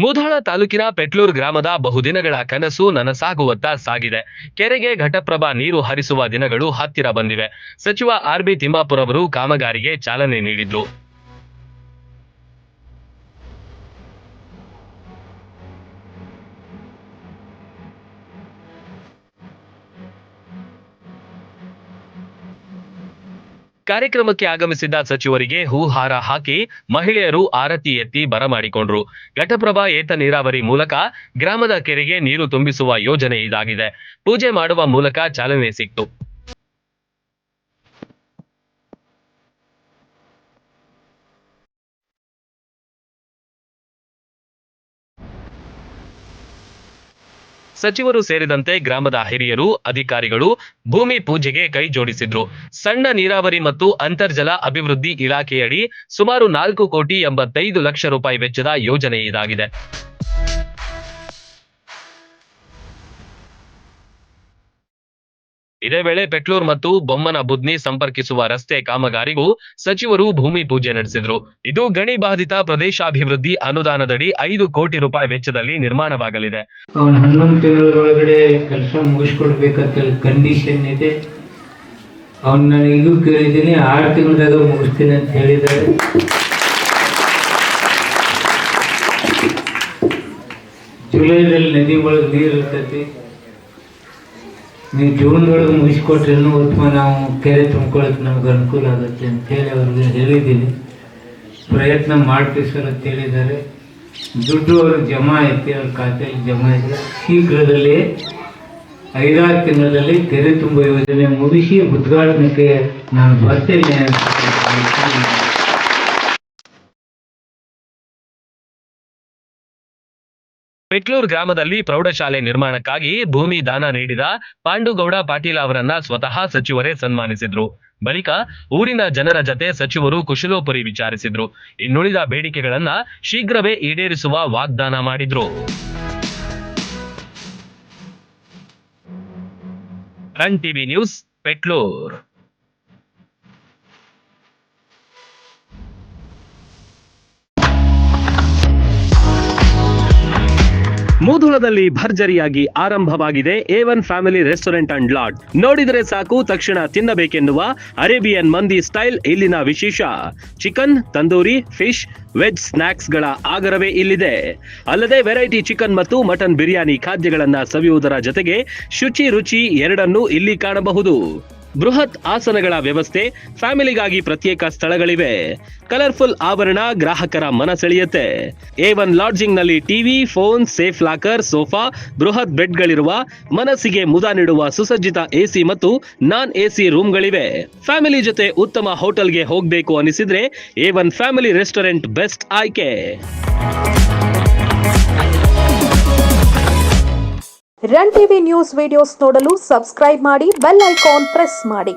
ಮುಧೋಳ ತಾಲೂಕಿನ ಪೆಟ್ಲೂರು ಗ್ರಾಮದ ಬಹುದಿನಗಳ ಕನಸು ನನಸಾಗುವತ್ತ ಸಾಗಿದೆ. ಕೆರೆಗೆ ಘಟಪ್ರಭಾ ನೀರು ಹರಿಸುವ ದಿನಗಳು ಹತ್ತಿರ ಬಂದಿವೆ. ಸಚಿವ ಆರ್.ಬಿ. ತಿಮ್ಮಾಪುರ್ ಅವರು ಕಾಮಗಾರಿಗೆ ಚಾಲನೆ ನೀಡಿದ್ರು. ಕಾರ್ಯಕ್ರಮಕ್ಕೆ ಆಗಮಿಸಿದ್ದ ಸಚಿವರಿಗೆ ಹೂಹಾರ ಹಾಕಿ ಮಹಿಳೆಯರು ಆರತಿ ಎತ್ತಿ ಬರಮಾಡಿಕೊಂಡ್ರು. ಘಟಪ್ರಭಾ ಏತ ನೀರಾವರಿ ಮೂಲಕ ಗ್ರಾಮದ ಕೆರೆಗೆ ನೀರು ತುಂಬಿಸುವ ಯೋಜನೆ ಇದಾಗಿದೆ. ಪೂಜೆ ಮಾಡುವ ಮೂಲಕ ಚಾಲನೆ ಸಿಕ್ತು. ಸಚಿವರು ಸೇರಿದಂತೆ ಗ್ರಾಮದ ಹಿರಿಯರು, ಅಧಿಕಾರಿಗಳು ಭೂಮಿ ಪೂಜೆಗೆ ಕೈ ಜೋಡಿಸಿದ್ರು. ಸಣ್ಣ ನೀರಾವರಿ ಮತ್ತು ಅಂತರ್ಜಲ ಅಭಿವೃದ್ಧಿ ಇಲಾಖೆಯಡಿ ಸುಮಾರು 4,85,00,000 ರೂಪಾಯಿ ವೆಚ್ಚದ ಯೋಜನೆ ಇದಾಗಿದೆ. ಇದೇ ವೇಳೆ ಪೆಟ್ಲೂರು ಮತ್ತು ಬೊಮ್ಮನ ಬುದ್ನಿ ಸಂಪರ್ಕಿಸುವ ರಸ್ತೆ ಕಾಮಗಾರಿಗೂ ಸಚಿವರು ಭೂಮಿ ಪೂಜೆ ನಡೆಸಿದ್ರು. ಇದು ಗಣಿ ಬಾಧಿತ ಪ್ರದೇಶಾಭಿವೃದ್ಧಿ ಅನುದಾನದಡಿ 5 ಕೋಟಿ ರೂಪಾಯಿ ವೆಚ್ಚದಲ್ಲಿ ನಿರ್ಮಾಣವಾಗಲಿದೆ. 11 ತಿಂಗಳೊಳಗಡೆ ಕೆಲಸ ಮುಗಿಸ್ಕೊಡ್ಬೇಕಂತ ಕಂಡೀಷನ್ ಇದೆ. ಅವನು ನಾನು ಈಗೂ ಕೇಳಿದ್ದೀನಿ, 6 ತಿಂಗಳದಾಗ ಮುಗಿಸ್ತೀನಿ ಅಂತ ಹೇಳಿದ್ದಾರೆ. ಜುಲೈದಲ್ಲಿ ನದಿ ಒಳಗೆ ನೀರು ಇರ್ತೈತಿ. ನೀವು ಜೂನ್ ಒಳಗೆ ಮುಗಿಸ್ಕೊಟ್ರೆ ಇನ್ನೂ ಉತ್ತಮ, ನಾವು ಕೆರೆ ತುಂಬ್ಕೊಳ್ಳೋಕೆ ನಮ್ಗೆ ಅನುಕೂಲ ಆಗುತ್ತೆ ಅಂತೇಳಿ ಅವ್ರಿಗೆ ಹೇಳಿದ್ದೀನಿ. ಪ್ರಯತ್ನ ಮಾಡ್ತೀವಿ ಸರ್ ಅಂತ ಹೇಳಿದ್ದಾರೆ. ದುಡ್ಡು ಅವ್ರಿಗೆ ಜಮಾ ಐತಿ, ಅವ್ರ ಖಾತೆಯಲ್ಲಿ ಜಮಾ ಇದೆ. ಶೀಘ್ರದಲ್ಲೇ 5-6 ತಿಂಗಳಲ್ಲಿ ಕೆರೆ ತುಂಬ ಯೋಜನೆ ಮುಗಿಸಿ ಉದ್ಘಾಟನೆಗೆ ನಾನು ಬರ್ತೇನೆ. ಪೆಟ್ಲೂರು ಗ್ರಾಮದಲ್ಲಿ ಪ್ರೌಢಶಾಲೆ ನಿರ್ಮಾಣಕ್ಕಾಗಿ ಭೂಮಿ ದಾನ ನೀಡಿದ ಪಾಂಡುಗೌಡ ಪಾಟೀಲ ಅವರನ್ನ ಸ್ವತಃ ಸಚಿವರೇ ಸನ್ಮಾನಿಸಿದ್ರು. ಬಳಿಕ ಊರಿನ ಜನರ ಜತೆ ಸಚಿವರು ಕುಶಲೋಪರಿ ವಿಚಾರಿಸಿದ್ರು. ಇನ್ನುಳಿದ ಬೇಡಿಕೆಗಳನ್ನ ಶೀಘ್ರವೇ ಈಡೇರಿಸುವ ವಾಗ್ದಾನ ಮಾಡಿದ್ರು. Run TV news, Petluru. ಮುಧೋಳದಲ್ಲಿ ಭರ್ಜರಿಯಾಗಿ ಆರಂಭವಾಗಿದೆ A1 family restaurant and lodge. ನೋಡಿದರೆ ಸಾಕು ತಕ್ಷಣ ತಿನ್ನಬೇಕೆನ್ನುವ ಅರೇಬಿಯನ್ ಮಂದಿ ಸ್ಟೈಲ್ ಇಲ್ಲಿನ ವಿಶೇಷ. ಚಿಕನ್, ತಂದೂರಿ, ಫಿಶ್, ವೆಜ್ ಸ್ನಾಕ್ಸ್ಗಳ ಆಗರವೇ ಇಲ್ಲಿದೆ. ಅಲ್ಲದೆ ವೆರೈಟಿ ಚಿಕನ್ ಮತ್ತು ಮಟನ್ ಬಿರಿಯಾನಿ ಖಾದ್ಯಗಳನ್ನ ಸವಿಯುವುದರ ಜೊತೆಗೆ ಶುಚಿ ರುಚಿ ಎರಡನ್ನೂ ಇಲ್ಲಿ ಕಾಣಬಹುದು. ಬೃಹತ್ ಆಸನಗಳ ವ್ಯವಸ್ಥೆ, ಫ್ಯಾಮಿಲಿಗಾಗಿ ಪ್ರತ್ಯೇಕ ಸ್ಥಳಗಳಿವೆ. ಕಲರ್ಫುಲ್ ಆವರಣ ಗ್ರಾಹಕರ ಮನ ಸೆಳೆಯುತ್ತೆ. A1 ಲಾಡ್ಜಿಂಗ್ ನಲ್ಲಿ TV, phone, safe locker, sofa, ಬೃಹತ್ ಬೆಡ್ಗಳಿರುವ, ಮನಸ್ಸಿಗೆ ಮುದ ನೀಡುವ ಸುಸಜ್ಜಿತ AC ಮತ್ತು ನಾನ್ AC ರೂಮ್ಗಳಿವೆ. ಫ್ಯಾಮಿಲಿ ಜೊತೆ ಉತ್ತಮ ಹೋಟೆಲ್ಗೆ ಹೋಗಬೇಕು ಅನಿಸಿದ್ರೆ A1 ಫ್ಯಾಮಿಲಿ ರೆಸ್ಟೋರೆಂಟ್ ಬೆಸ್ಟ್ ಆಯ್ಕೆ. ರನ್ ಟಿವಿ ನ್ಯೂಸ್ ವಿಡಿಯೋಸ್ ನೋಡಲು ಸಬ್ಸ್ಕ್ರೈಬ್ ಮಾಡಿ, ಬೆಲ್ ಐಕಾನ್ ಪ್ರೆಸ್ ಮಾಡಿ.